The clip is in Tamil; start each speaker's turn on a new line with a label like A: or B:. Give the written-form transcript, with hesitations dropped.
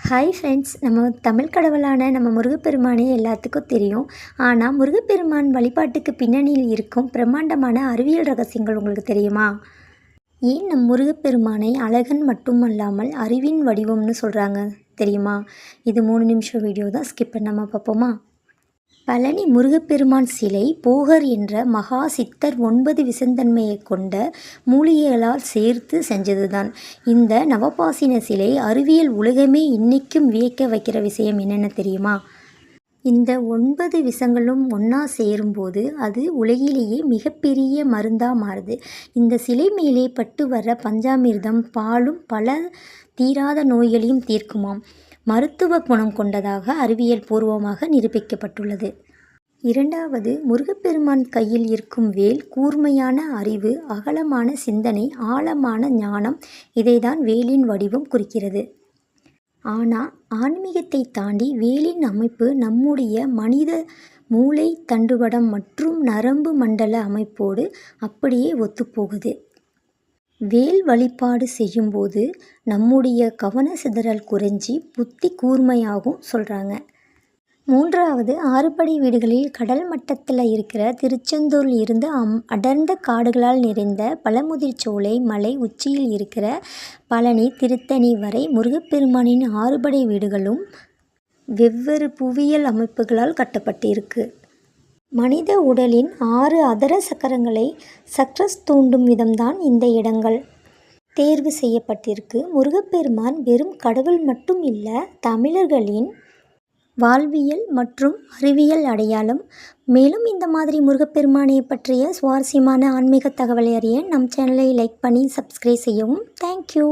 A: ஹாய் ஃப்ரெண்ட்ஸ், நம்ம தமிழ் கடவுளான நம்ம முருகப்பெருமானே எல்லாத்துக்கும் தெரியும். ஆனால் முருகப்பெருமான் வழிபாட்டுக்கு பின்னணியில் இருக்கும் பிரம்மாண்டமான அறிவியல் ரகசியங்கள் உங்களுக்கு தெரியுமா? ஏன் நம் முருகப்பெருமானை அழகன் மட்டுமல்லாமல் அறிவின் வடிவம்னு சொல்கிறாங்க தெரியுமா? இது 3 நிமிஷம் வீடியோ தான், ஸ்கிப் பண்ணாமல் பார்ப்போமா? பழனி முருகப்பெருமான் சிலை போகர் என்ற மகா சித்தர் 9 விசந்தன்மையை கொண்ட மூலிகைகளால் சேர்த்து செஞ்சதுதான். இந்த நவபாசின சிலை அறிவியல் உலகமே இன்னைக்கும் வியக்க வைக்கிற விஷயம் என்னென்ன தெரியுமா? இந்த 9 விஷங்களும் ஒன்றா சேரும்போது அது உலகிலேயே மிகப்பெரிய மருந்தாக மாறுது. இந்த சிலை மேலே பட்டு வர பஞ்சாமிர்தம் பாலும் பல தீராத நோய்களையும் தீர்க்குமாம். மருத்துவ குணம் கொண்டதாக அறிவியல் பூர்வமாக நிரூபிக்கப்பட்டுள்ளது. இரண்டாவது, முருகப்பெருமான் கையில் இருக்கும் வேல் கூர்மையான அறிவு, அகலமான சிந்தனை, ஆழமான ஞானம். இதைதான் வேலின் வடிவம் குறிக்கிறது. ஆனால் ஆன்மீகத்தை தாண்டி வேலின் அமைப்பு நம்முடைய மனித மூளை தண்டுவடம் மற்றும் நரம்பு மண்டல அமைப்போடு அப்படியே ஒத்துப்போகுது. வேல் வழிபாடு செய்யும்போது நம்முடைய கவன சிதறல் குறைஞ்சி புத்தி கூர்மையாகும் சொல்கிறாங்க. மூன்றாவது, 6 படை வீடுகளில் கடல் மட்டத்தில் இருக்கிற திருச்செந்தூரில் இருந்து அடர்ந்த காடுகளால் நிறைந்த பழமுதிர்ச்சோலை மலை உச்சியில் இருக்கிற பழனி திருத்தணி வரை முருகப்பெருமானின் 6 படை வீடுகளும் வெவ்வேறு புவியியல் அமைப்புகளால் கட்டப்பட்டிருக்கு. மனித உடலின் 6 அதர சக்கரங்களை சக்ரஸ் தூண்டும் விதம்தான் இந்த இடங்கள் தேர்வு செய்யப்பட்டிருக்கு. முருகப்பெருமான் வெறும் கடவுள் மட்டும் இல்லை, தமிழர்களின் வாழ்வியல் மற்றும் அறிவியல் அடையாளம். மேலும் இந்த மாதிரி முருகப்பெருமானை பற்றிய சுவாரஸ்யமான ஆன்மீக தகவலை அறிய நம் சேனலை லைக் பண்ணி சப்ஸ்கிரைப் செய்யவும். தேங்க்யூ.